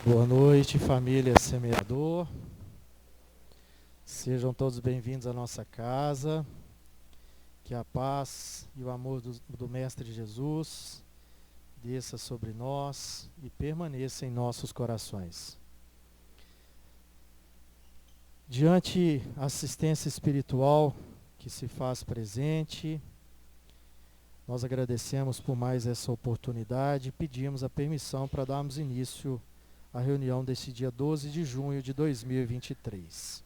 Boa noite, família Semeador. Sejam todos bem-vindos à nossa casa. Que a paz e o amor do Mestre Jesus desça sobre nós e permaneça em nossos corações. Diante a assistência espiritual que se faz presente, nós agradecemos por mais essa oportunidade e pedimos a permissão para darmos início à reunião deste dia 12 de junho de 2023.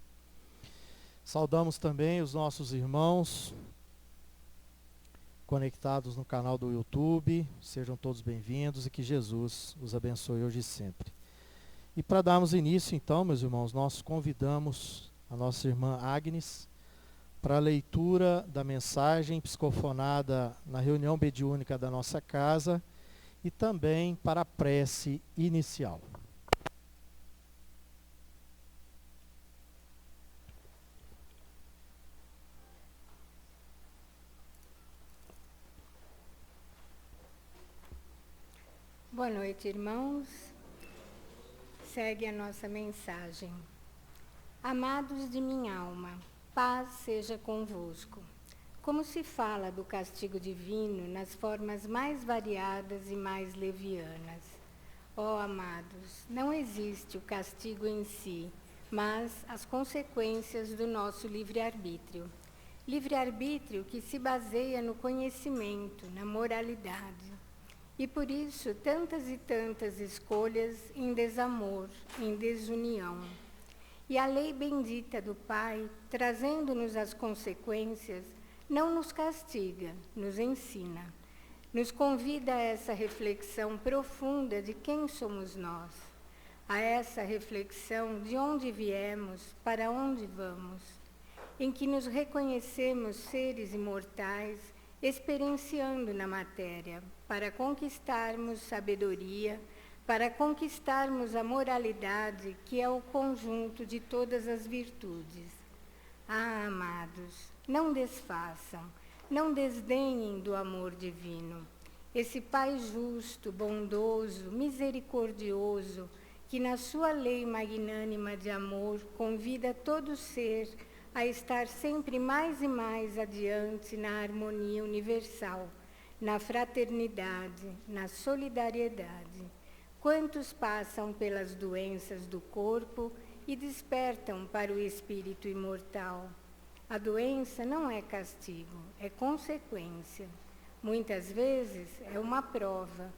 Saudamos também os nossos irmãos conectados no canal do YouTube. Sejam todos bem-vindos e que Jesus os abençoe hoje e sempre. E para darmos início, então, meus irmãos, nós convidamos a nossa irmã Agnes para a leitura da mensagem psicofonada na reunião mediúnica da nossa casa e também para a prece inicial. Boa noite, irmãos. Segue a nossa mensagem. Amados de minha alma, paz seja convosco. Como se fala do castigo divino nas formas mais variadas e mais levianas. Ó amados, não existe o castigo em si, mas as consequências do nosso livre-arbítrio. Livre-arbítrio que se baseia no conhecimento, na moralidade. E por isso, tantas e tantas escolhas em desamor, em desunião. E a lei bendita do Pai, trazendo-nos as consequências, não nos castiga, nos ensina. Nos convida a essa reflexão profunda de quem somos nós. A essa reflexão de onde viemos, para onde vamos. Em que nos reconhecemos seres imortais, experienciando na matéria, para conquistarmos sabedoria, para conquistarmos a moralidade, que é o conjunto de todas as virtudes. Ah, amados, não desfaçam, não desdenhem do amor divino. Esse Pai justo, bondoso, misericordioso, que na sua lei magnânima de amor convida todo ser a estar sempre mais e mais adiante na harmonia universal, na fraternidade, na solidariedade. Quantos passam pelas doenças do corpo e despertam para o espírito imortal? A doença não é castigo, é consequência. Muitas vezes é uma prova.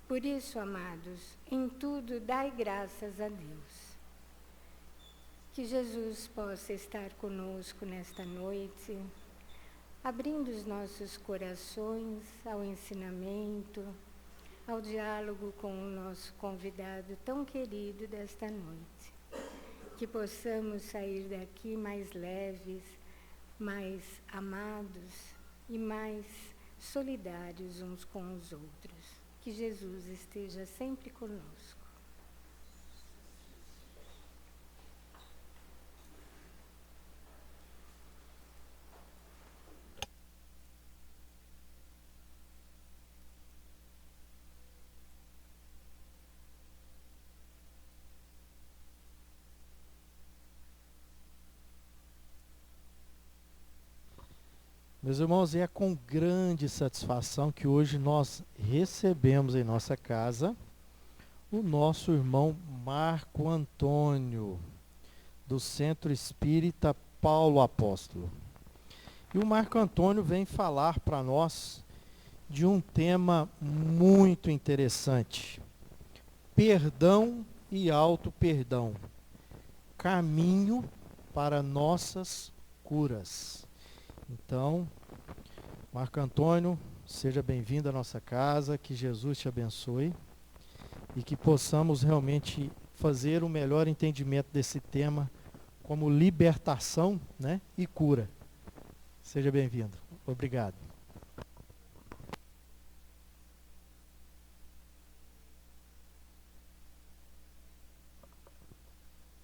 Por isso, amados, em tudo dai graças a Deus. Que Jesus possa estar conosco nesta noite, abrindo os nossos corações ao ensinamento, ao diálogo com o nosso convidado tão querido desta noite. Que possamos sair daqui mais leves, mais amados e mais solidários uns com os outros. Que Jesus esteja sempre conosco. Meus irmãos, é com grande satisfação que hoje nós recebemos em nossa casa o nosso irmão Marco Antônio, do Centro Espírita Paulo Apóstolo. E o Marco Antônio vem falar para nós de um tema muito interessante: perdão e auto-perdão, caminho para nossas curas. Então, Marco Antônio, seja bem-vindo à nossa casa, que Jesus te abençoe e que possamos realmente fazer o melhor entendimento desse tema como libertação, né, e cura. Seja bem-vindo. Obrigado.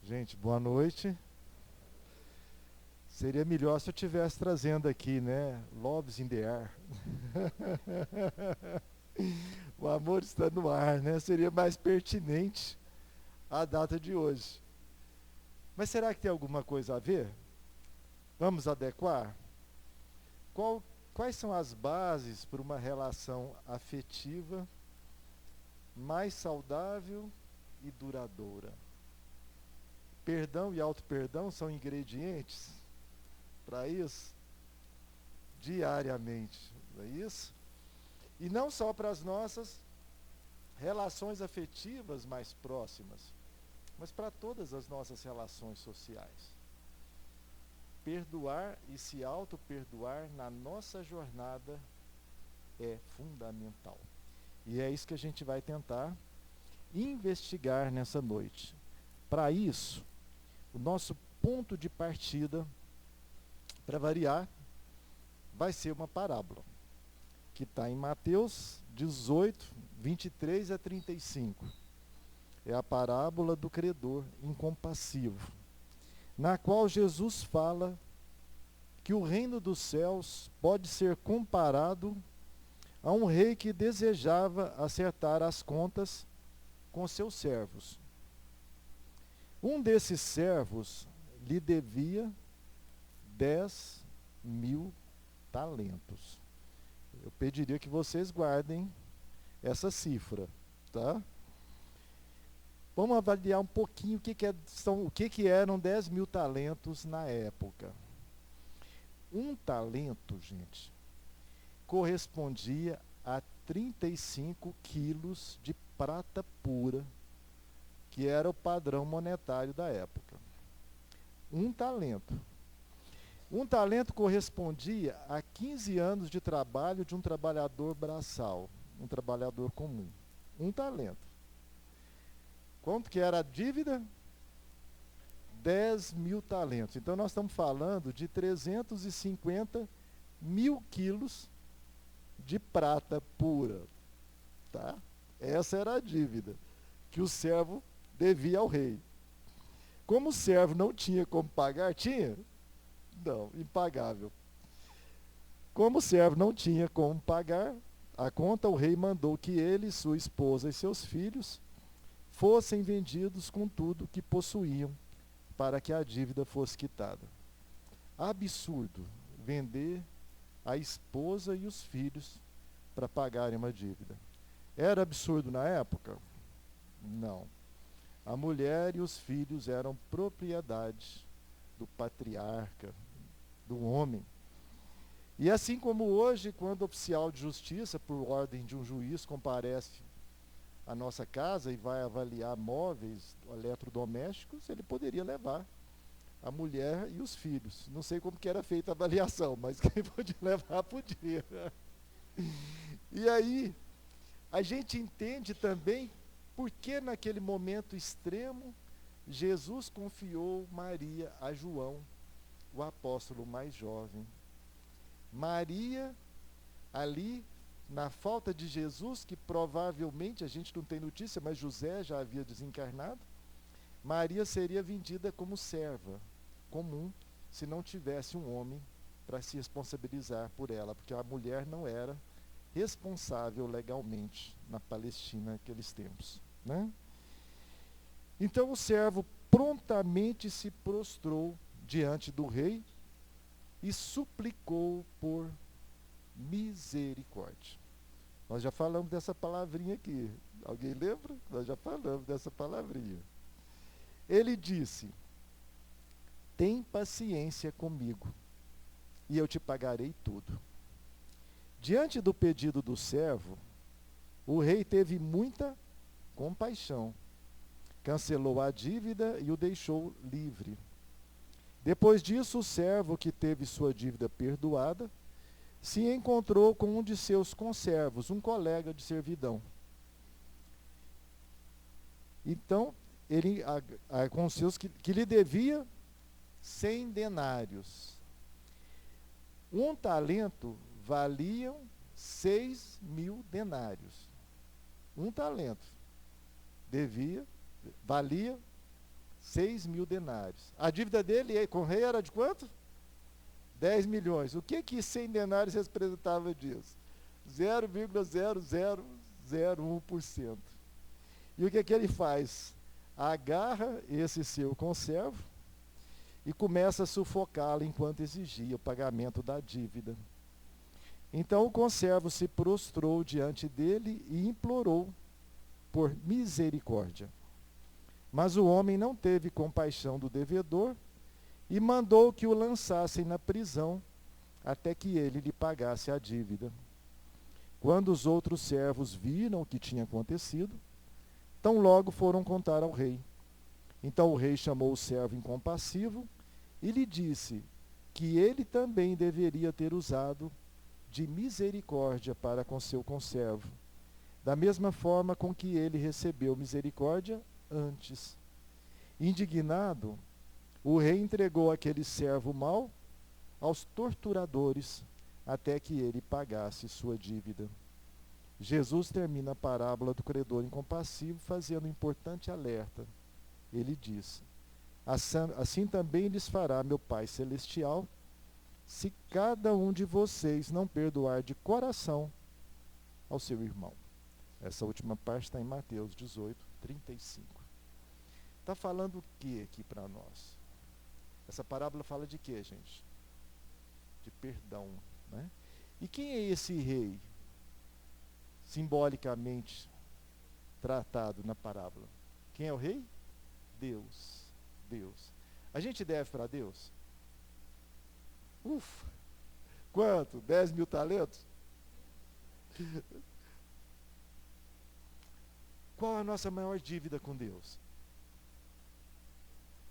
Gente, boa noite. Seria melhor se eu estivesse trazendo aqui, né? Loves in the air. O amor está no ar, né? Seria mais pertinente à data de hoje. Mas será que tem alguma coisa a ver? Vamos adequar? Quais são as bases para uma relação afetiva mais saudável e duradoura? Perdão e auto-perdão são ingredientes para isso? Diariamente, não é isso? E não só para as nossas relações afetivas mais próximas, mas para todas as nossas relações sociais. Perdoar e se auto-perdoar na nossa jornada é fundamental. E é isso que a gente vai tentar investigar nessa noite. Para isso, o nosso ponto de partida, para variar, vai ser uma parábola, que está em Mateus 18, 23 a 35. É a parábola do credor incompassivo, na qual Jesus fala que o reino dos céus pode ser comparado a um rei que desejava acertar as contas com seus servos. Um desses servos lhe devia 10.000 talentos. Eu pediria que vocês guardem essa cifra, tá? Vamos avaliar um pouquinho o que eram 10.000 talentos na época. Um talento, gente, correspondia a 35 quilos de prata pura, que era o padrão monetário da época. Um talento. Um talento correspondia a 15 anos de trabalho de um trabalhador braçal, um trabalhador comum. Um talento. Quanto que era a dívida? 10.000 talentos. Então nós estamos falando de 350.000 quilos de prata pura. Tá? Essa era a dívida que o servo devia ao rei. Como o servo não tinha como pagar, tinha? Não, impagável. Como o servo não tinha como pagar a conta, o rei mandou que ele, sua esposa e seus filhos fossem vendidos com tudo que possuíam, para que a dívida fosse quitada. Absurdo vender a esposa e os filhos para pagarem uma dívida. Era absurdo na época? Não. A mulher e os filhos eram propriedade do patriarca, do homem. E assim como hoje, quando o oficial de justiça, por ordem de um juiz, comparece à nossa casa e vai avaliar móveis eletrodomésticos, ele poderia levar a mulher e os filhos. Não sei como que era feita a avaliação, mas quem podia levar, podia. E aí, a gente entende também por que naquele momento extremo, Jesus confiou Maria a João, o apóstolo mais jovem. Maria, ali, na falta de Jesus, que provavelmente, a gente não tem notícia, mas José já havia desencarnado, Maria seria vendida como serva comum, se não tivesse um homem para se responsabilizar por ela, porque a mulher não era responsável legalmente na Palestina naqueles tempos, né? Então o servo prontamente se prostrou diante do rei e suplicou por misericórdia. Nós já falamos dessa palavrinha aqui. Alguém lembra? Nós já falamos dessa palavrinha. Ele disse: tem paciência comigo, e eu te pagarei tudo. Diante do pedido do servo, o rei teve muita compaixão, cancelou a dívida e o deixou livre. Depois disso, o servo, que teve sua dívida perdoada, se encontrou com um de seus conservos, um colega de servidão. Então, ele, com os seus que lhe devia 100 denários. Um talento valia 6.000 denários. Um talento valia 6.000 denários. A dívida dele com o rei era de quanto? 10 milhões. O que 100 denários representava disso? 0,0001%. E o que ele faz? agarra esse seu conservo e começa a sufocá-lo enquanto exigia o pagamento da dívida. Então o conservo se prostrou diante dele e implorou por misericórdia. Mas o homem não teve compaixão do devedor e mandou que o lançassem na prisão até que ele lhe pagasse a dívida. Quando os outros servos viram o que tinha acontecido, tão logo foram contar ao rei. Então o rei chamou o servo incompassivo e lhe disse que ele também deveria ter usado de misericórdia para com seu conservo, da mesma forma com que ele recebeu misericórdia antes. Indignado, o rei entregou aquele servo mau aos torturadores até que ele pagasse sua dívida. Jesus termina a parábola do credor incompassivo fazendo um importante alerta. Ele diz: assim também lhes fará meu Pai Celestial, se cada um de vocês não perdoar de coração ao seu irmão. Essa última parte está em Mateus 18, 35. Está falando o que aqui para nós? Essa parábola fala de quê, gente? De perdão, né? E quem é esse rei, simbolicamente tratado na parábola? Quem é o rei? Deus. Deus. A gente deve para Deus? Ufa! Quanto? 10 mil talentos? Qual a nossa maior dívida com Deus?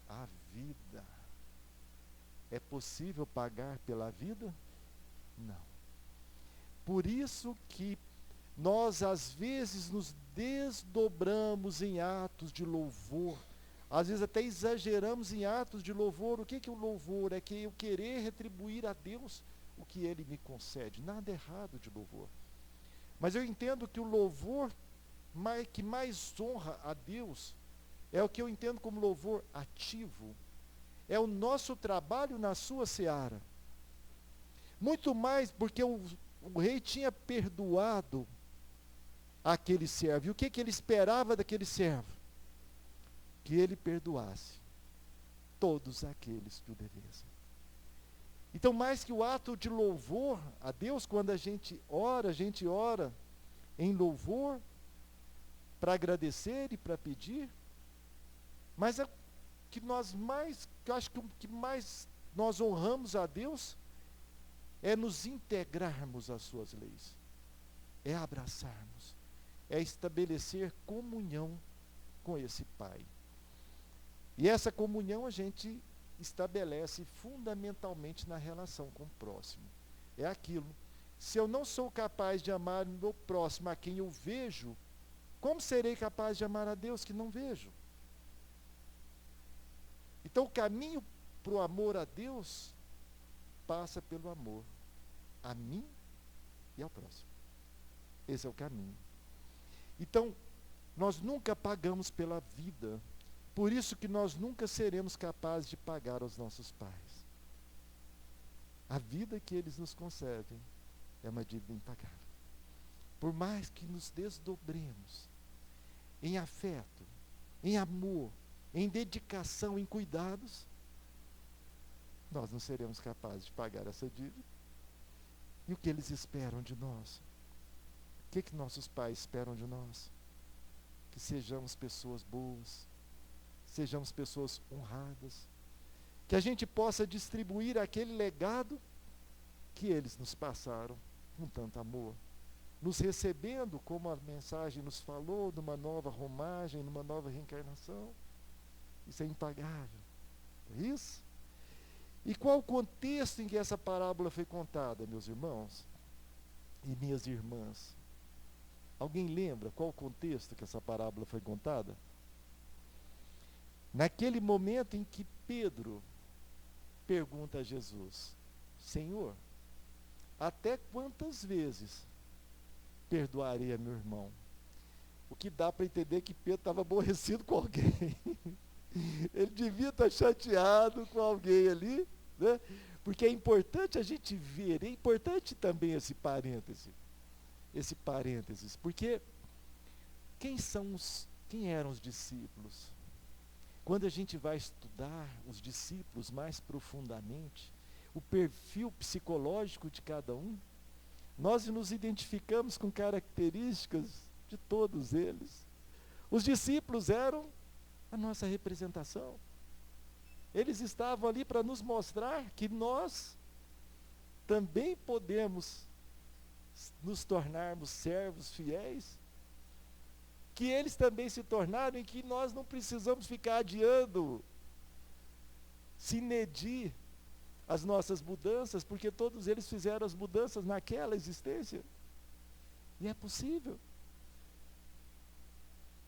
A vida. É possível pagar pela vida? Não. Por isso que nós às vezes nos desdobramos em atos de louvor, às vezes até exageramos em atos de louvor. O que é o louvor? É que eu querer retribuir a Deus o que Ele me concede. Nada errado de louvor. Mas eu entendo que o louvor que mais honra a Deus é o que eu entendo como louvor ativo. É o nosso trabalho na sua seara. Muito mais porque o rei tinha perdoado aquele servo. E o que ele esperava daquele servo? Que ele perdoasse todos aqueles que o devessem. Então, mais que o ato de louvor a Deus, quando a gente ora em louvor, para agradecer e para pedir, mas é que eu acho que o que mais nós honramos a Deus é nos integrarmos às suas leis, é abraçarmos, é estabelecer comunhão com esse Pai. E essa comunhão a gente estabelece fundamentalmente na relação com o próximo. É aquilo, se eu não sou capaz de amar o meu próximo a quem eu vejo, como serei capaz de amar a Deus que não vejo? Então o caminho para o amor a Deus passa pelo amor a mim e ao próximo. Esse é o caminho. Então, nós nunca pagamos pela vida. Por isso que nós nunca seremos capazes de pagar aos nossos pais. A vida que eles nos concedem é uma dívida impagável. Por mais que nos desdobremos em afeto, em amor, em dedicação, em cuidados, nós não seremos capazes de pagar essa dívida. E o que eles esperam de nós? O que nossos pais esperam de nós? Que sejamos pessoas boas, sejamos pessoas honradas, que a gente possa distribuir aquele legado que eles nos passaram com tanto amor, nos recebendo, como a mensagem nos falou, numa nova romagem, numa nova reencarnação. Isso é impagável. É isso? E qual o contexto em que essa parábola foi contada, meus irmãos e minhas irmãs? Alguém lembra qual o contexto que essa parábola foi contada? Naquele momento em que Pedro pergunta a Jesus: Senhor, até quantas vezes perdoarei a meu irmão? O que dá para entender que Pedro estava aborrecido com alguém. Ele devia estar chateado com alguém ali, né? Porque é importante a gente ver, é importante também esse parêntese, porque quem eram os discípulos? quando a gente vai estudar os discípulos mais profundamente, o perfil psicológico de cada um, nós nos identificamos com características de todos eles. Os discípulos eram a nossa representação. Eles estavam ali para nos mostrar que nós também podemos nos tornarmos servos fiéis, que eles também se tornaram e que nós não precisamos ficar adiando, se medir as nossas mudanças, porque todos eles fizeram as mudanças naquela existência. E é possível.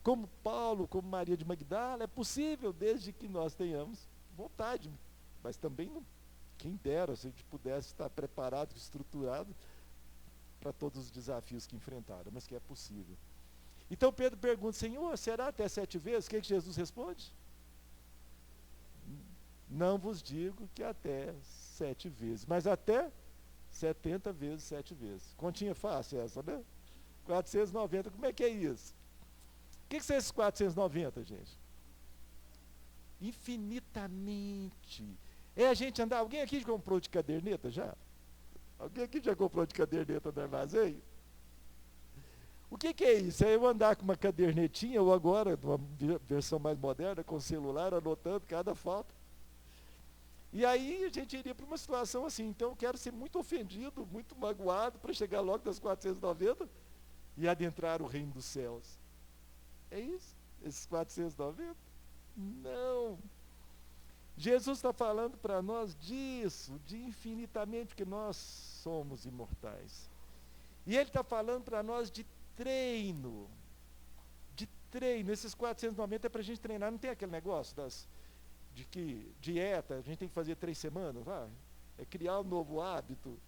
Como Paulo, como Maria de Magdala, é possível desde que nós tenhamos vontade, mas também não, quem dera se a gente pudesse estar preparado, estruturado para todos os desafios que enfrentaram, mas que é possível. Então Pedro pergunta, Senhor, será até 7 vezes? O que Jesus responde? Não vos digo que até 7 vezes, mas até 70 vezes 7 vezes. Continha fácil essa, né? 490, como é que é isso? O que são esses 490, gente? Infinitamente. É a gente andar, alguém aqui já comprou de caderneta já? Alguém aqui já comprou de caderneta no armazém? O que é isso? É eu andar com uma cadernetinha, ou agora, numa versão mais moderna, com o celular, anotando cada falta. E aí a gente iria para uma situação assim, então eu quero ser muito ofendido, muito magoado, para chegar logo das 490 e adentrar o reino dos céus. É isso? Esses 490? Não. Jesus está falando para nós disso, de infinitamente, porque nós somos imortais. E Ele está falando para nós de treino. De treino. Esses 490 é para a gente treinar. Não tem aquele negócio de que dieta, a gente tem que fazer 3 semanas, é criar um novo hábito.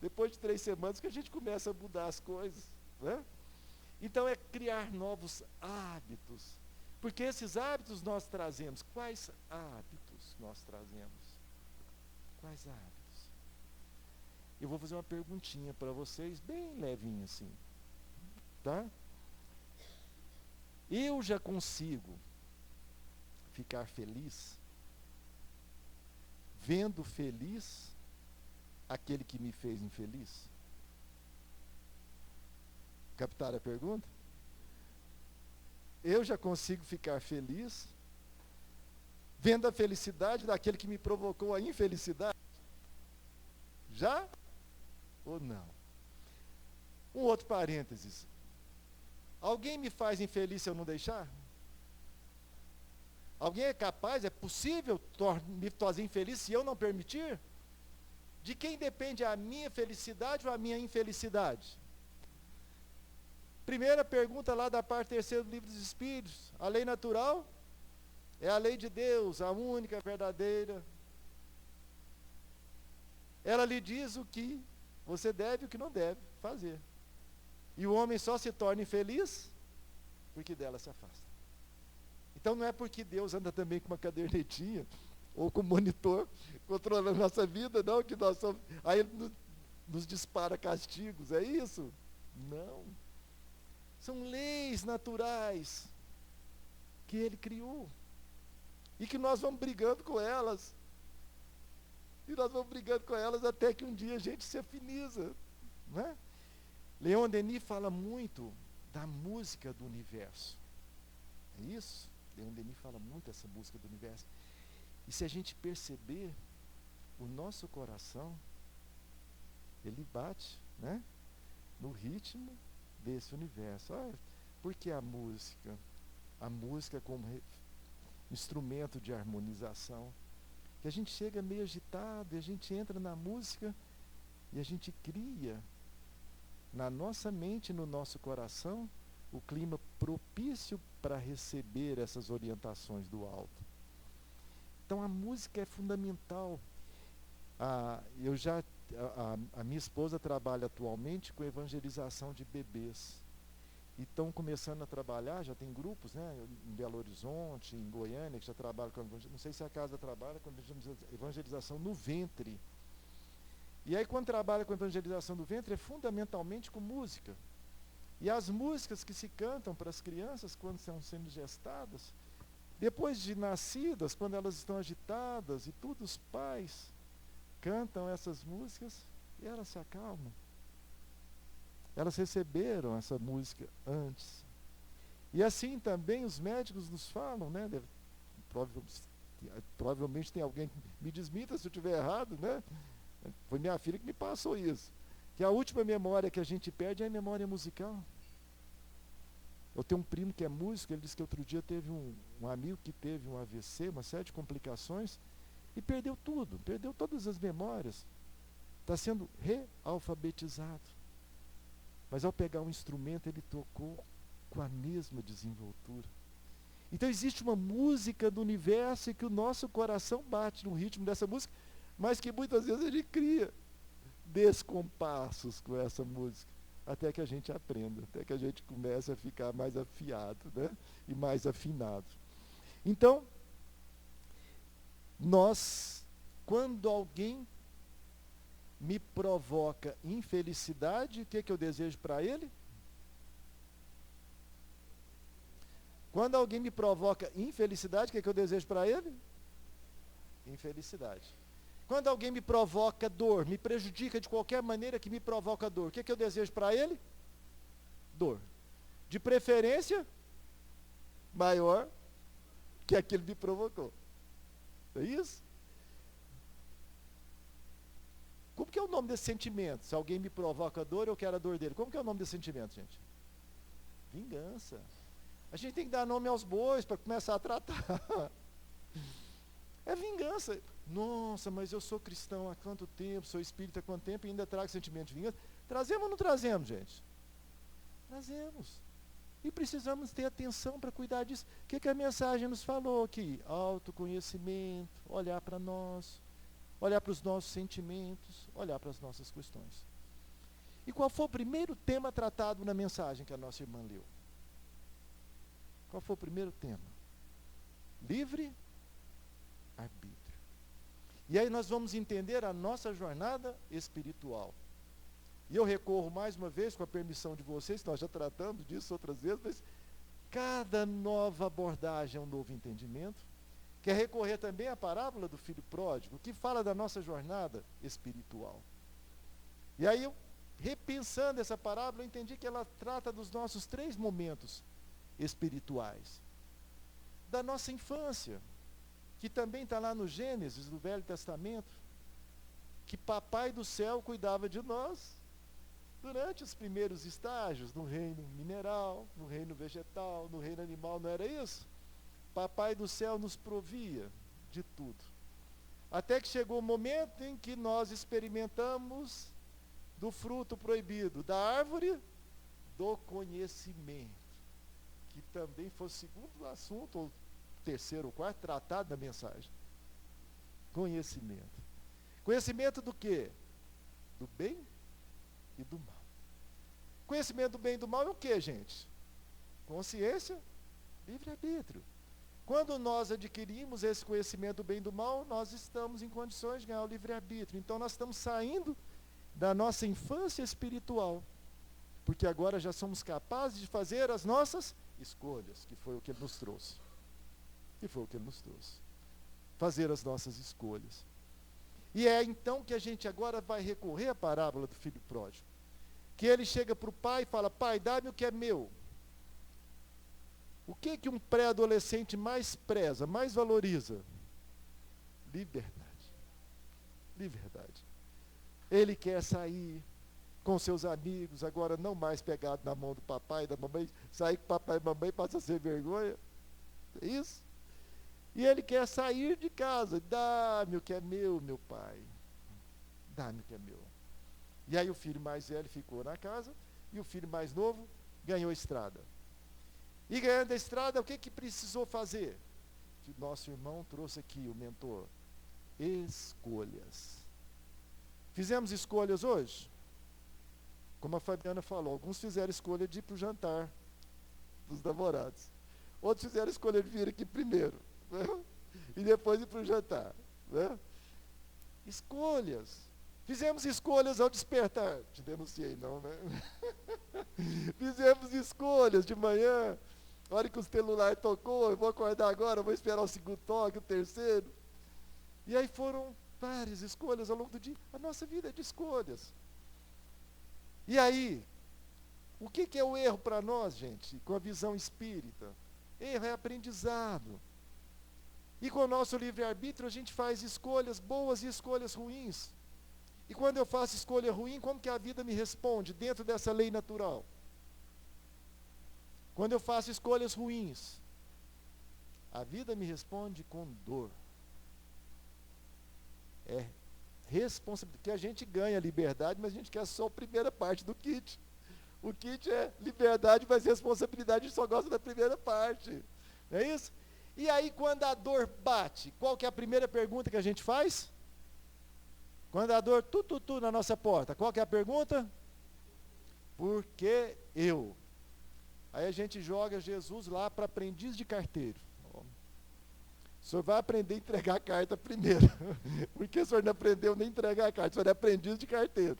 Depois de 3 semanas que a gente começa a mudar as coisas, né? Então é criar novos hábitos, porque esses hábitos nós trazemos. Quais hábitos nós trazemos? Quais hábitos? Eu vou fazer uma perguntinha para vocês, bem levinha assim, tá? Eu já consigo ficar feliz vendo feliz aquele que me fez infeliz? Captaram a pergunta? Eu já consigo ficar feliz vendo a felicidade daquele que me provocou a infelicidade? Já? Ou não? Um outro parênteses. Alguém me faz infeliz se eu não deixar? Alguém é capaz, é possível me fazer infeliz se eu não permitir? De quem depende a minha felicidade ou a minha infelicidade? Primeira pergunta lá da parte 3ª do Livro dos Espíritos. A lei natural é a lei de Deus, a única, verdadeira. Ela lhe diz o que você deve e o que não deve fazer. E o homem só se torna infeliz porque dela se afasta. Então não é porque Deus anda também com uma cadernetinha ou com um monitor controlando a nossa vida, não, que nós somos. Aí ele nos dispara castigos, é isso? Não. São leis naturais que Ele criou e que nós vamos brigando com elas. E nós vamos brigando com elas até que um dia a gente se afiniza, não é? Leon Denis fala muito da música do universo. É isso? Leon Denis fala muito dessa música do universo. E se a gente perceber, o nosso coração, ele bate, né, no ritmo desse universo. Por que a música? A música como instrumento de harmonização. Que a gente chega meio agitado, e a gente entra na música e a gente cria na nossa mente, no nosso coração, o clima propício para receber essas orientações do alto. Então a música é fundamental. A minha esposa trabalha atualmente com evangelização de bebês. E estão começando a trabalhar, já tem grupos, né, em Belo Horizonte, em Goiânia, que já trabalham com evangelização, não sei se a casa trabalha com evangelização no ventre. E aí quando trabalha com evangelização do ventre, é fundamentalmente com música. E as músicas que se cantam para as crianças quando estão sendo gestadas, Depois de nascidas, quando elas estão agitadas e tudo, os pais cantam essas músicas e elas se acalmam. Elas receberam essa música antes. E assim também os médicos nos falam, né? Provavelmente tem alguém que me desminta se eu estiver errado, né? Foi minha filha que me passou isso. Que a última memória que a gente perde é a memória musical. Eu tenho um primo que é músico, ele disse que outro dia teve um amigo que teve um AVC, uma série de complicações, e perdeu tudo, perdeu todas as memórias. Está sendo realfabetizado. Mas ao pegar um instrumento, ele tocou com a mesma desenvoltura. Então existe uma música do universo e que o nosso coração bate no ritmo dessa música, mas que muitas vezes a gente cria descompassos com essa música, até que a gente aprenda, até que a gente comece a ficar mais afiado, né? E mais afinado. Então, quando alguém me provoca infelicidade, o que eu desejo para ele? Quando alguém me provoca infelicidade, o que eu desejo para ele? Infelicidade. Quando alguém me provoca dor, me prejudica de qualquer maneira que me provoca dor, o que eu desejo para ele? Dor. De preferência, maior que aquele que me provocou. É isso? Como que é o nome desse sentimento? Se alguém me provoca dor, eu quero a dor dele. Como que é o nome desse sentimento, gente? Vingança. A gente tem que dar nome aos bois para começar a tratar. É vingança. Nossa, mas eu sou cristão há quanto tempo, sou espírita há quanto tempo e ainda trago sentimento de vingança. Trazemos ou não trazemos, gente? Trazemos. E precisamos ter atenção para cuidar disso. O que a mensagem nos falou aqui? Autoconhecimento, olhar para nós, olhar para os nossos sentimentos, olhar para as nossas questões. E qual foi o primeiro tema tratado na mensagem que a nossa irmã leu? Qual foi o primeiro tema? Livre arbítrio. E aí nós vamos entender a nossa jornada espiritual. E eu recorro mais uma vez, com a permissão de vocês, nós já tratamos disso outras vezes, mas cada nova abordagem é um novo entendimento. Quer recorrer também à parábola do filho pródigo, que fala da nossa jornada espiritual. E aí eu, repensando essa parábola, eu entendi que ela trata dos nossos 3 momentos espirituais. Da nossa infância, que também está lá no Gênesis, do Velho Testamento, que Papai do Céu cuidava de nós durante os primeiros estágios, no reino mineral, no reino vegetal, no reino animal, não era isso? Papai do Céu nos provia de tudo. Até que chegou o momento em que nós experimentamos do fruto proibido, da árvore do conhecimento, que também foi o segundo assunto, ou terceiro ou quarto, tratado da mensagem. Conhecimento. Conhecimento do quê? Do bem e do mal. Conhecimento do bem e do mal é o quê, gente? Consciência, livre-arbítrio. Quando nós adquirimos esse conhecimento do bem e do mal, nós estamos em condições de ganhar o livre-arbítrio. Então nós estamos saindo da nossa infância espiritual, porque agora já somos capazes de fazer as nossas escolhas, que foi o que ele nos trouxe. Fazer as nossas escolhas. E é então que a gente agora vai recorrer à parábola do filho pródigo. Que ele chega para o pai e fala: pai, dá-me o que é meu. O que um pré-adolescente mais preza, mais valoriza? Liberdade. Liberdade. Ele quer sair com seus amigos, agora não mais pegado na mão do papai e da mamãe, sair com papai e mamãe passa a ser vergonha. É isso? E ele quer sair de casa. Dá-me o que é meu, meu pai. Dá-me o que é meu. E aí o filho mais velho ficou na casa e o filho mais novo ganhou a estrada. E ganhando a estrada, o que precisou fazer? Que nosso irmão trouxe aqui, o mentor. Escolhas. Fizemos escolhas hoje? Como a Fabiana falou, alguns fizeram escolha de ir para o jantar dos namorados. Outros fizeram escolha de vir aqui primeiro, né? E depois ir para o jantar, né? Escolhas. Fizemos escolhas ao despertar. Te denunciei não, né? Fizemos escolhas de manhã. A hora que o celular tocou, eu vou acordar agora, eu vou esperar o segundo toque, o terceiro. E aí foram várias escolhas ao longo do dia. A nossa vida é de escolhas. E aí, o que é o erro para nós, gente, com a visão espírita? Erro é aprendizado. E com o nosso livre-arbítrio, a gente faz escolhas boas e escolhas ruins. E quando eu faço escolha ruim, como que a vida me responde dentro dessa lei natural? Quando eu faço escolhas ruins, a vida me responde com dor. É responsabilidade, porque a gente ganha liberdade, mas a gente quer só a primeira parte do kit. O kit é liberdade, mas responsabilidade, a gente só gosta da primeira parte. Não é isso? E aí, quando a dor bate, qual que é a primeira pergunta que a gente faz? Quando a dor tu na nossa porta, qual que é a pergunta? Por que eu? Aí a gente joga Jesus lá para aprendiz de carteiro. O senhor vai aprender a entregar a carta primeiro. Porque o senhor não aprendeu nem a entregar a carta, o senhor é aprendiz de carteiro.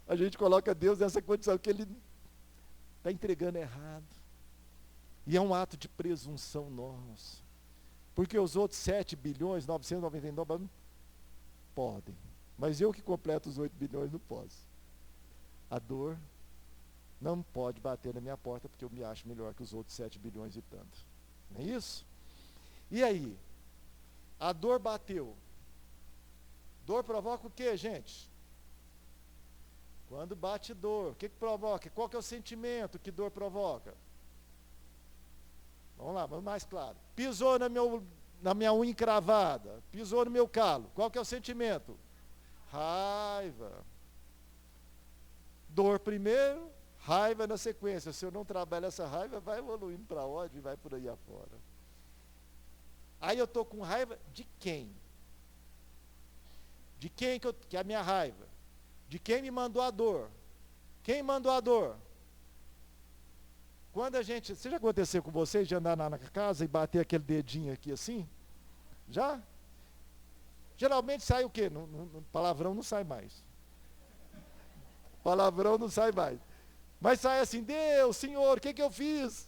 A gente coloca Deus nessa condição, que ele está entregando errado. E é um ato de presunção nosso. Porque os outros 7 bilhões, 999 podem. Mas eu que completo os 8 bilhões não posso. A dor não pode bater na minha porta, porque eu me acho melhor que os outros 7 bilhões e tanto. Não é isso? E aí? A dor bateu. Dor provoca o quê, gente? Quando bate dor, o que provoca? Qual que é o sentimento que dor provoca? Vamos lá, vamos mais claro. Pisou na minha unha encravada, pisou no meu calo. Qual que é o sentimento? Raiva. Dor primeiro, raiva na sequência. Se eu não trabalho essa raiva, vai evoluindo para ódio e vai por aí afora. Aí eu estou com raiva de quem? De quem que é a minha raiva? De quem me mandou a dor? Quem mandou a dor? Quando a gente... Você já aconteceu com vocês de andar na casa e bater aquele dedinho aqui assim? Já? Geralmente sai o quê? Palavrão não sai mais. Palavrão não sai mais. Mas sai assim, Deus, Senhor, o que eu fiz?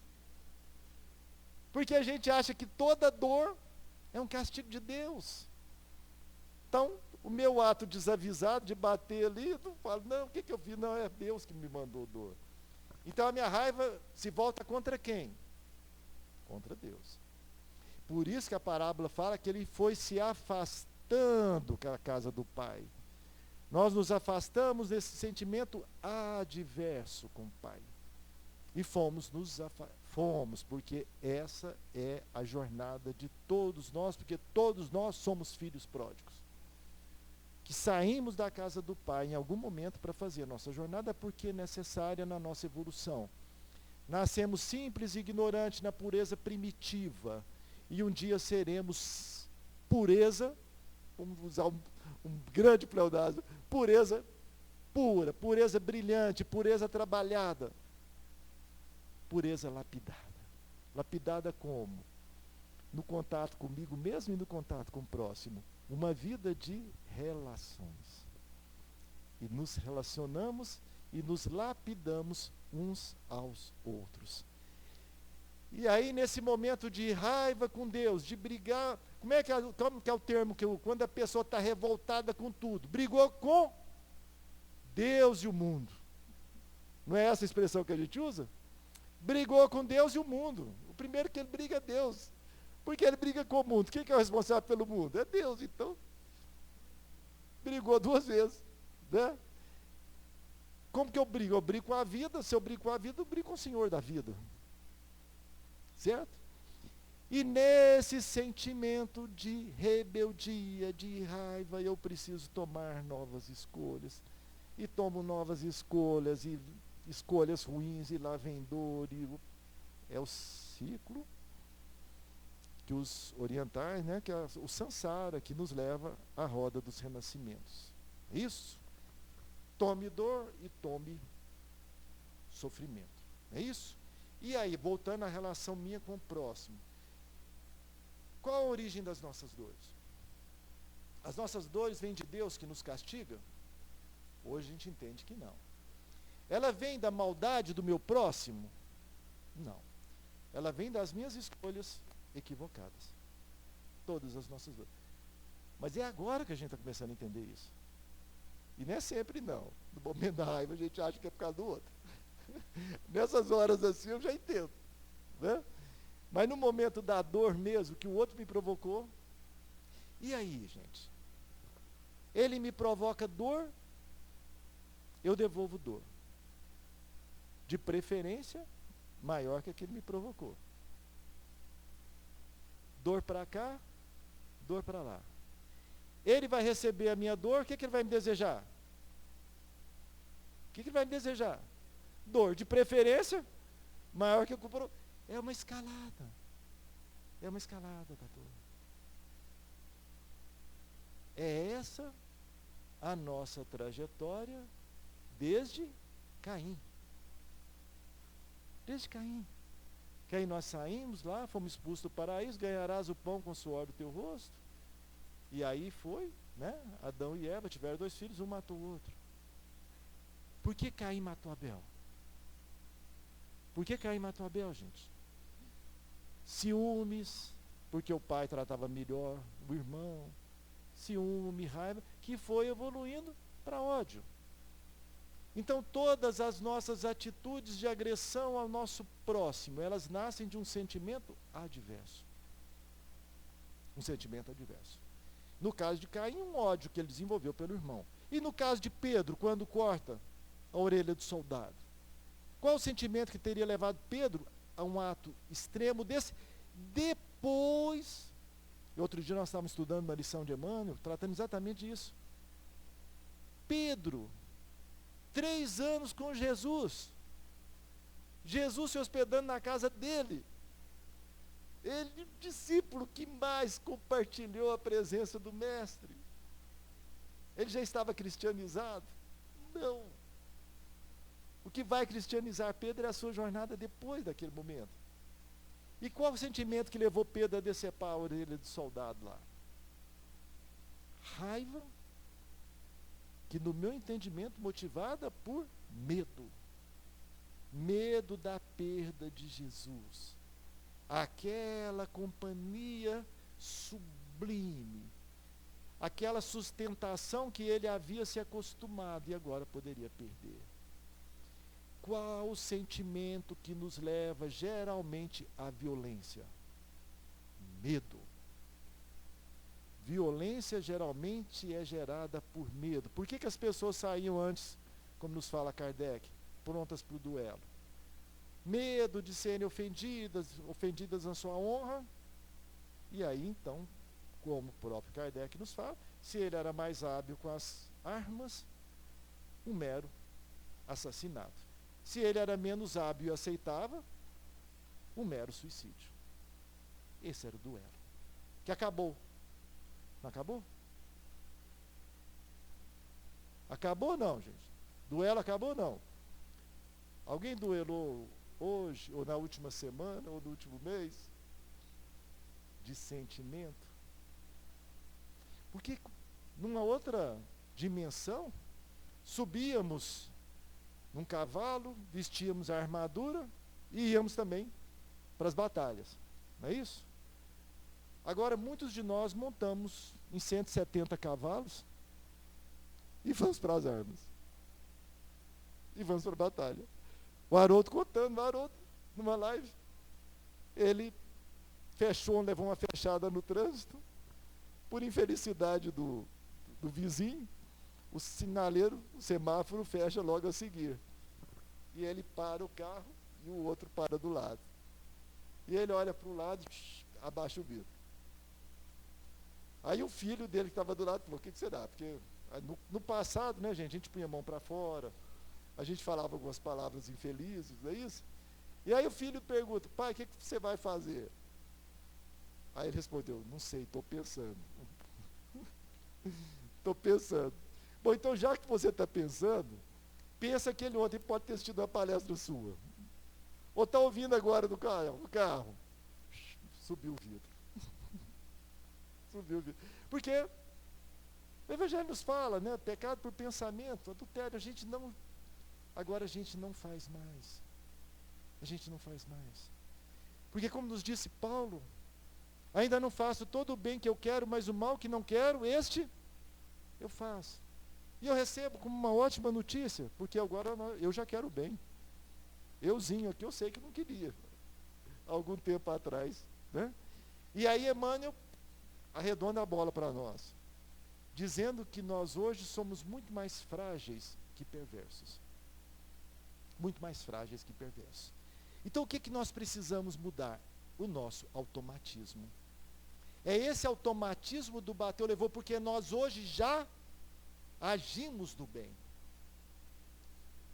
Porque a gente acha que toda dor é um castigo de Deus. Então, o meu ato desavisado de bater ali, eu não falo, não, o que eu fiz? Não, é Deus que me mandou dor. Então a minha raiva se volta contra quem? Contra Deus. Por isso que a parábola fala que ele foi se afastando da casa do Pai. Nós nos afastamos desse sentimento adverso com o Pai. E fomos, porque essa é a jornada de todos nós, porque todos nós somos filhos pródigos. Que saímos da casa do Pai em algum momento para fazer a nossa jornada, porque é necessária na nossa evolução. Nascemos simples e ignorantes na pureza primitiva, e um dia seremos pureza, vamos usar um grande pleonasmo, pureza pura, pureza brilhante, pureza trabalhada, pureza lapidada. Lapidada como? No contato comigo mesmo e no contato com o próximo. Uma vida de relações. E nos relacionamos e nos lapidamos uns aos outros. E aí, nesse momento de raiva com Deus, de brigar, como que é o termo quando a pessoa está revoltada com tudo? Brigou com Deus e o mundo. Não é essa a expressão que a gente usa? Brigou com Deus e o mundo. O primeiro que ele briga é Deus. Porque ele briga com o mundo. Quem que é o responsável pelo mundo? É Deus, então. Brigou 2 vezes. Né? Como que eu brigo? Eu brigo com a vida. Se eu brigo com a vida, eu brigo com o Senhor da vida. Certo? E nesse sentimento de rebeldia, de raiva, eu preciso tomar novas escolhas. E tomo novas escolhas, e escolhas ruins, e lá vem dor. É o ciclo que os orientais, né, que é o samsara, que nos leva à roda dos renascimentos. Isso? Tome dor e tome sofrimento. É isso? E aí, voltando à relação minha com o próximo. Qual a origem das nossas dores? As nossas dores vêm de Deus que nos castiga? Hoje a gente entende que não. Ela vem da maldade do meu próximo? Não. ela vem das minhas escolhas equivocadas. Todas as nossas dores. Mas é agora que a gente está começando a entender isso. E não é sempre não. No momento da raiva a gente acha que é por causa do outro. Nessas horas assim eu já entendo. Né? Mas no momento da dor mesmo, que o outro me provocou, e aí, gente? Ele me provoca dor, eu devolvo dor. De preferência, maior que a que ele me provocou. Dor para cá, dor para lá. Ele vai receber a minha dor, o que ele vai me desejar? O que ele vai me desejar? Dor de preferência, maior que a culpa. É uma escalada. É uma escalada da dor. É essa a nossa trajetória desde Caim. Desde Caim. Que aí nós saímos lá, fomos expulsos do paraíso, ganharás o pão com o suor do teu rosto. E aí foi, né? Adão e Eva tiveram 2 filhos, um matou o outro. Por que Caim matou Abel? Por que Caim matou Abel, gente? Ciúmes, porque o pai tratava melhor o irmão. Ciúme, raiva, que foi evoluindo para ódio. Então todas as nossas atitudes de agressão ao nosso próximo, elas nascem de um sentimento adverso. Um sentimento adverso. No caso de Caim, um ódio que ele desenvolveu pelo irmão. E no caso de Pedro, quando corta a orelha do soldado, qual o sentimento que teria levado Pedro a um ato extremo desse? Depois, outro dia nós estávamos estudando uma lição de Emmanuel, tratando exatamente disso. Pedro, 3 anos com Jesus, Jesus se hospedando na casa dele, ele, o discípulo que mais compartilhou a presença do mestre. Ele já estava cristianizado? Não. O que vai cristianizar Pedro é a sua jornada depois daquele momento. E qual o sentimento que levou Pedro a decepar a orelha do soldado lá? Raiva, que no meu entendimento motivada por medo. Medo da perda de Jesus. Aquela companhia sublime, aquela sustentação que ele havia se acostumado e agora poderia perder. Qual o sentimento que nos leva geralmente à violência? Medo. Violência geralmente é gerada por medo. Por que as pessoas saíam antes, como nos fala Kardec, prontas para o duelo? Medo de serem ofendidas na sua honra. E aí então, como o próprio Kardec nos fala, se ele era mais hábil com as armas, um mero assassinato. Se ele era menos hábil e aceitava, um mero suicídio. Esse era o duelo. Que acabou. Não acabou? Acabou não, gente. Duelo acabou não. Alguém duelou hoje, ou na última semana, ou no último mês? De sentimento? Porque numa outra dimensão, subíamos num cavalo, vestíamos a armadura e íamos também para as batalhas. Não é isso? Agora, muitos de nós montamos em 170 cavalos e vamos para as armas. E vamos para a batalha. O Haroldo contando, numa live, ele levou uma fechada no trânsito, por infelicidade do vizinho, o sinaleiro, o semáforo fecha logo a seguir. E ele para o carro e o outro para do lado. E ele olha para o lado e abaixa o vidro. Aí o filho dele que estava do lado falou, o que será? Porque no passado, né, gente, a gente punha a mão para fora, a gente falava algumas palavras infelizes, não é isso? E aí o filho pergunta, pai, o que você vai fazer? Aí ele respondeu, não sei, estou pensando. Estou pensando. Bom, então já que você está pensando, pensa que ele ontem pode ter assistido uma palestra sua. Ou está ouvindo agora no carro. Subiu o vidro. Subiu o vidro. Porque o Evangelho nos fala, né? Pecado por pensamento, adultério, agora a gente não faz mais. A gente não faz mais. Porque como nos disse Paulo, ainda não faço todo o bem que eu quero, mas o mal que não quero, este eu faço. E eu recebo como uma ótima notícia, porque agora eu já quero o bem. Euzinho aqui, eu sei que não queria, algum tempo atrás, né? E aí Emmanuel arredonda a bola para nós, dizendo que nós hoje somos muito mais frágeis que perversos. Muito mais frágeis que perversos. Então o que nós precisamos mudar? O nosso automatismo. É esse automatismo do bateu, levou, porque nós hoje já agimos do bem.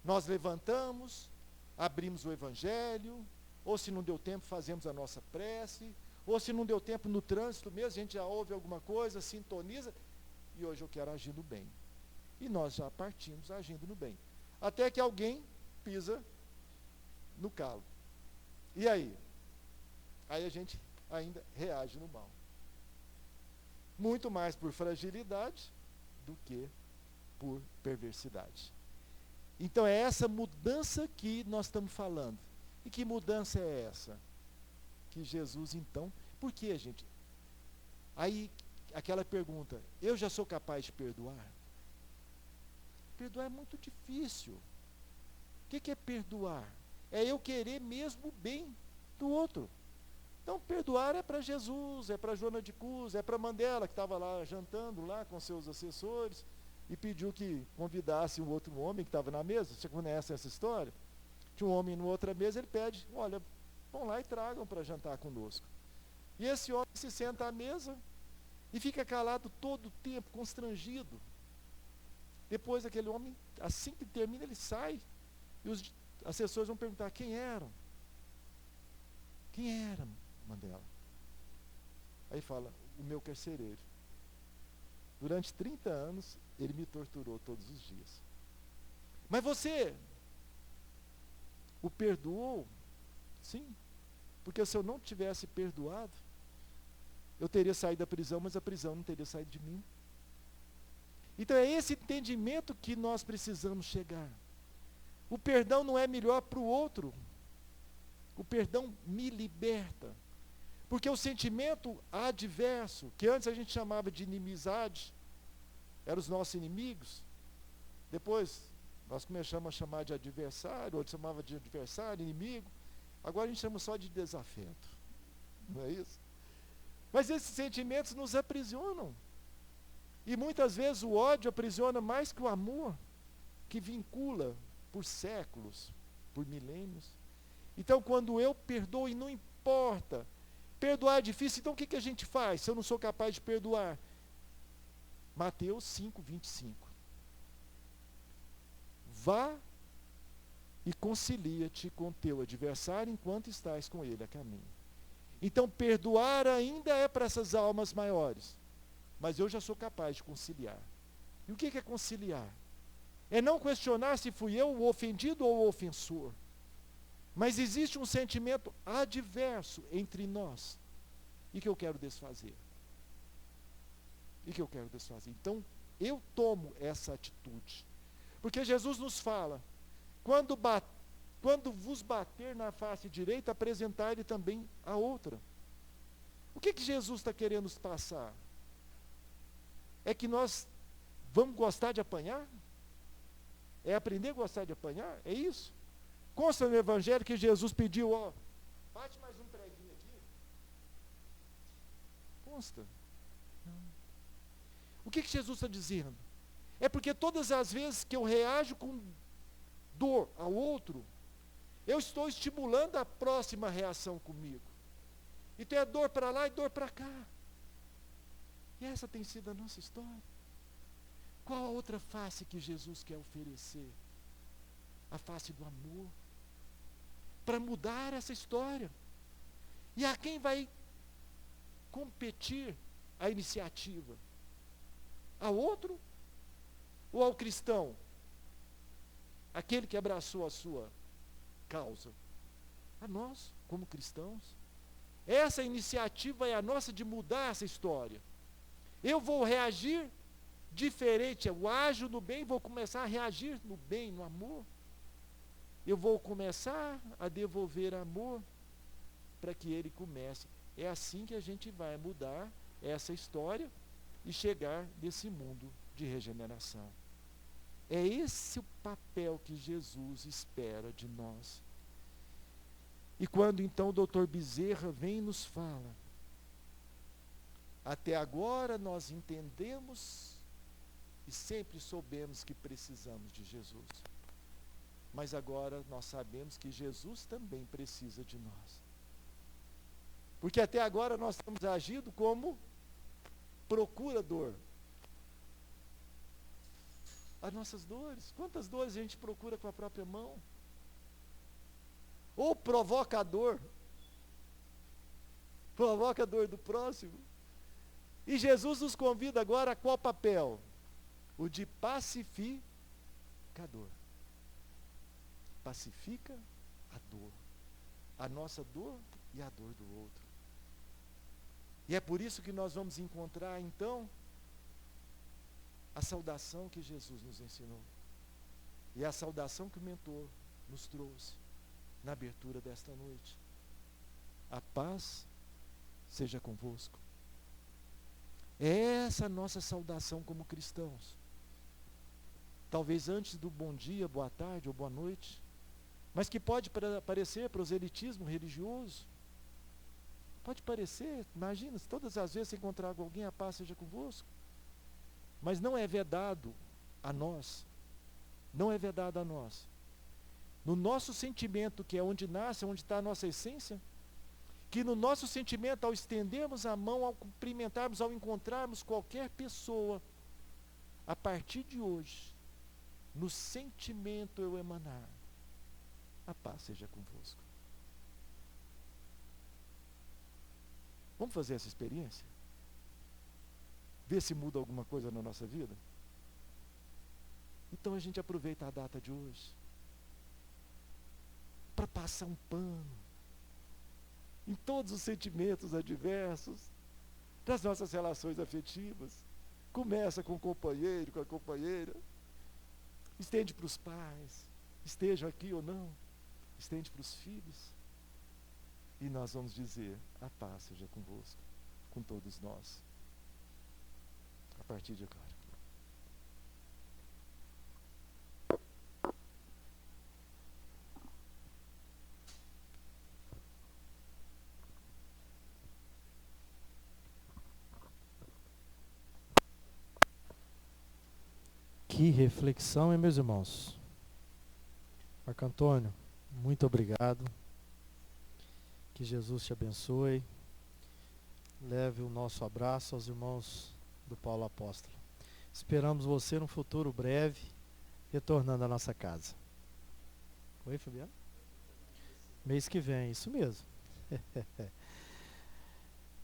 Nós levantamos, abrimos o Evangelho, ou se não deu tempo, fazemos a nossa prece, ou se não deu tempo no trânsito mesmo, a gente já ouve alguma coisa, sintoniza, e hoje eu quero agir no bem. E nós já partimos agindo no bem. Até que alguém pisa no calo. E aí? Aí a gente ainda reage no mal. Muito mais por fragilidade do que por perversidade. Então é essa mudança que nós estamos falando. E que mudança é essa? Que Jesus então, por que, gente? Aí aquela pergunta, eu já sou capaz de perdoar? Perdoar é muito difícil. O que é perdoar? É eu querer mesmo o bem do outro. Então perdoar é para Jesus, é para Joana de Cus, é para Mandela, que estava lá jantando lá com seus assessores, e pediu que convidasse um outro homem que estava na mesa. Você conhece essa história? Tinha um homem na outra mesa, ele pede, olha, vão lá e tragam para jantar conosco. E esse homem se senta à mesa e fica calado todo o tempo, constrangido. Depois aquele homem, assim que termina, ele sai, e os assessores vão perguntar, quem eram? Quem era Mandela? Aí fala, o meu carcereiro. Durante 30 anos, ele me torturou todos os dias. Mas você o perdoou? Sim. Porque se eu não tivesse perdoado, eu teria saído da prisão, mas a prisão não teria saído de mim. Então é esse entendimento que nós precisamos chegar. O perdão não é melhor para o outro. O perdão me liberta. Porque o sentimento adverso, que antes a gente chamava de inimizade, eram os nossos inimigos. Depois nós começamos a chamar de adversário, outros chamava de adversário, inimigo. Agora a gente chama só de desafeto. Não é isso? Mas esses sentimentos nos aprisionam. E muitas vezes o ódio aprisiona mais que o amor, que vincula por séculos, por milênios. Então, quando eu perdoo, e não importa, perdoar é difícil, então o que a gente faz se eu não sou capaz de perdoar? Mateus 5, 25. Vá e concilia-te com teu adversário enquanto estás com ele a caminho. Então, perdoar ainda é para essas almas maiores, mas eu já sou capaz de conciliar. E o que é conciliar? É não questionar se fui eu o ofendido ou o ofensor. Mas existe um sentimento adverso entre nós, e que eu quero desfazer. Então, eu tomo essa atitude. Porque Jesus nos fala, quando vos bater na face direita, apresentai-lhe também a outra. O que Jesus está querendo nos passar? É que nós vamos gostar de apanhar? É aprender a gostar de apanhar? É isso? Consta no Evangelho que Jesus pediu, bate mais um preguinho aqui. Consta. Não. O que Jesus está dizendo? É porque todas as vezes que eu reajo com dor ao outro, eu estou estimulando a próxima reação comigo. Então é dor para lá e dor para cá. E essa tem sido a nossa história. Qual a outra face que Jesus quer oferecer? A face do amor. Para mudar essa história. E a quem vai competir a iniciativa? A outro? Ou ao cristão? Aquele que abraçou a sua causa? A nós, como cristãos. Essa iniciativa é a nossa de mudar essa história. Eu vou reagir diferente, eu ajo no bem, vou começar a reagir no bem, no amor. Eu vou começar a devolver amor. para que ele comece. É assim que a gente vai mudar essa história e chegar nesse mundo de regeneração. É esse o papel que Jesus espera de nós. E quando então o doutor Bezerra vem e nos fala, até agora nós entendemos e sempre soubemos que precisamos de Jesus. Mas agora nós sabemos que Jesus também precisa de nós. Porque até agora nós estamos agindo como procurador. As nossas dores, quantas dores a gente procura com a própria mão? Ou provocador do próximo. E Jesus nos convida agora a qual papel? O de pacificador. Pacifica a dor. A nossa dor e a dor do outro. E é por isso que nós vamos encontrar, então, a saudação que Jesus nos ensinou. E a saudação que o mentor nos trouxe na abertura desta noite. A paz seja convosco. É essa a nossa saudação como cristãos. Talvez antes do bom dia, boa tarde ou boa noite, mas que pode parecer proselitismo religioso. Pode parecer, imagina, se todas as vezes você encontrar com alguém, a paz seja convosco. Mas não é vedado a nós. Não é vedado a nós. No nosso sentimento, que é onde nasce, onde está a nossa essência, que no nosso sentimento, ao estendermos a mão, ao cumprimentarmos, ao encontrarmos qualquer pessoa, a partir de hoje, no sentimento eu emanar, a paz seja convosco. Vamos fazer essa experiência? Ver se muda alguma coisa na nossa vida? Então a gente aproveita a data de hoje para passar um pano em todos os sentimentos adversos das nossas relações afetivas. Começa com o companheiro, com a companheira, estende para os pais, estejam aqui ou não, estende para os filhos, e nós vamos dizer, a paz seja convosco, com todos nós, a partir de agora. Que reflexão, hein, meus irmãos? Marco Antônio, muito obrigado. Que Jesus te abençoe. Leve o nosso abraço aos irmãos do Paulo Apóstolo. Esperamos você no futuro breve, retornando à nossa casa. Oi, Fabiano? Mês que vem, isso mesmo.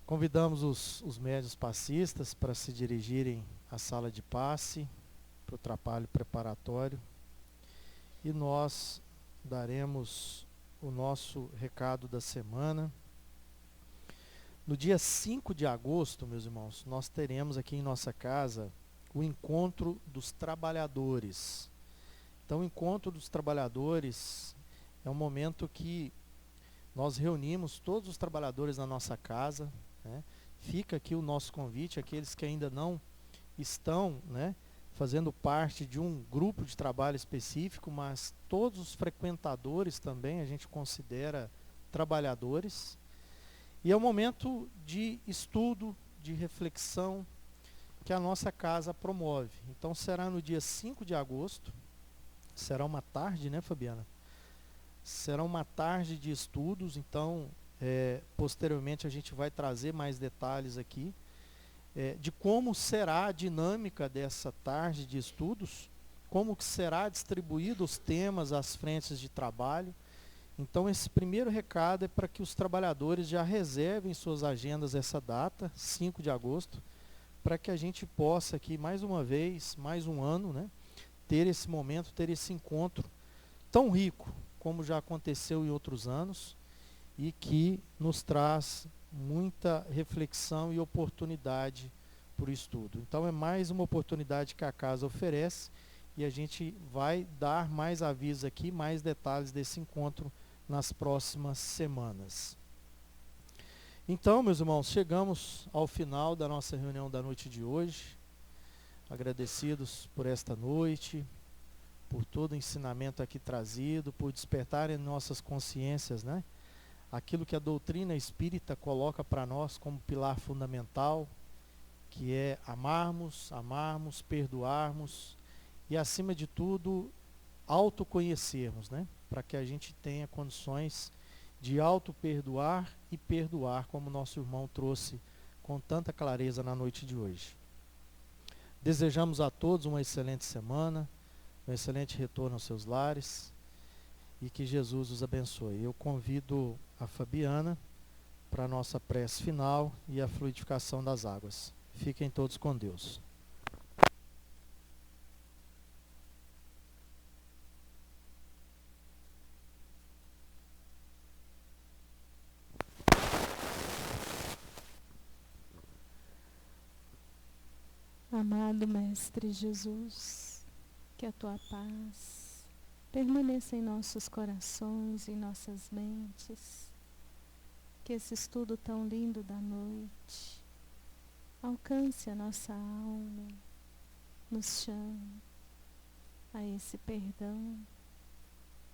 Convidamos os médios passistas para se dirigirem à sala de passe, para o trabalho preparatório, e nós daremos o nosso recado da semana. No dia 5 de agosto, meus irmãos, nós teremos aqui em nossa casa o encontro dos trabalhadores. Então, o encontro dos trabalhadores é um momento que nós reunimos todos os trabalhadores na nossa casa, né? Fica aqui o nosso convite, aqueles que ainda não estão, né, fazendo parte de um grupo de trabalho específico, mas todos os frequentadores também a gente considera trabalhadores. E é um momento de estudo, de reflexão, que a nossa casa promove. Então será no dia 5 de agosto, será uma tarde, né, Fabiana? Será uma tarde de estudos, então posteriormente a gente vai trazer mais detalhes aqui, de como será a dinâmica dessa tarde de estudos, como que será distribuído os temas, as frentes de trabalho. Então esse primeiro recado é para que os trabalhadores já reservem suas agendas essa data, 5 de agosto, para que a gente possa aqui mais uma vez, mais um ano, né, ter esse momento, ter esse encontro tão rico, como já aconteceu em outros anos, e que nos traz muita reflexão e oportunidade para o estudo. Então é mais uma oportunidade que a casa oferece, e a gente vai dar mais avisos aqui, mais detalhes desse encontro nas próximas semanas. Então, meus irmãos, chegamos ao final da nossa reunião da noite de hoje. Agradecidos por esta noite, por todo o ensinamento aqui trazido, por despertar em nossas consciências, né, aquilo que a doutrina espírita coloca para nós como pilar fundamental, que é amarmos, perdoarmos e, acima de tudo, autoconhecermos, né, para que a gente tenha condições de auto-perdoar e perdoar, como nosso irmão trouxe com tanta clareza na noite de hoje. Desejamos a todos uma excelente semana, um excelente retorno aos seus lares e que Jesus os abençoe. Eu convido a Fabiana para a nossa prece final e a fluidificação das águas. Fiquem todos com Deus. Amado Mestre Jesus, que a Tua paz permaneça em nossos corações e em nossas mentes, que esse estudo tão lindo da noite alcance a nossa alma, nos chame a esse perdão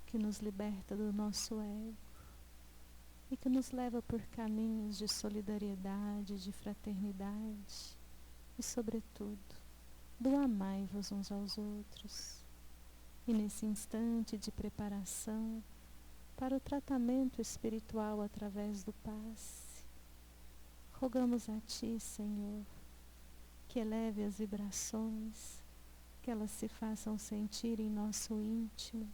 que nos liberta do nosso ego e que nos leva por caminhos de solidariedade, de fraternidade e, sobretudo, do amai-vos uns aos outros. E nesse instante de preparação para o tratamento espiritual através do passe, rogamos a Ti, Senhor, que eleve as vibrações, que elas se façam sentir em nosso íntimo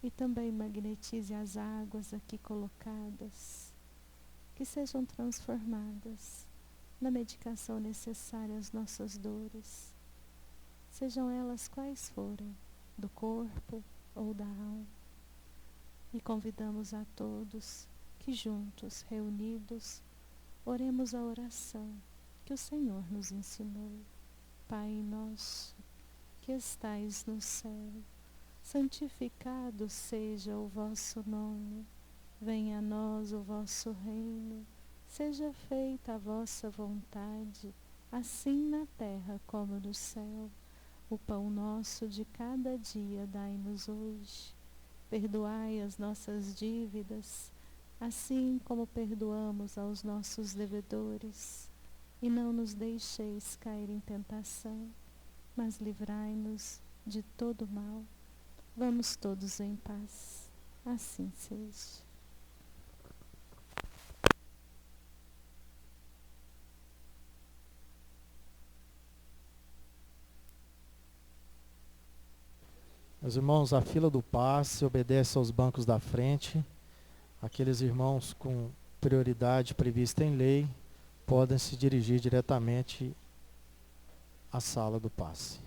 e também magnetize as águas aqui colocadas, que sejam transformadas na medicação necessária às nossas dores, sejam elas quais forem, do corpo ou da alma. E convidamos a todos que juntos, reunidos, oremos a oração que o Senhor nos ensinou. Pai nosso, que estais no céu, santificado seja o vosso nome. Venha a nós o vosso reino. Seja feita a vossa vontade, assim na terra como no céu. O pão nosso de cada dia dai-nos hoje. Perdoai as nossas dívidas, assim como perdoamos aos nossos devedores. E não nos deixeis cair em tentação, mas livrai-nos de todo mal. Vamos todos em paz. Assim seja. Meus irmãos, a fila do passe obedece aos bancos da frente. Aqueles irmãos com prioridade prevista em lei podem se dirigir diretamente à sala do passe.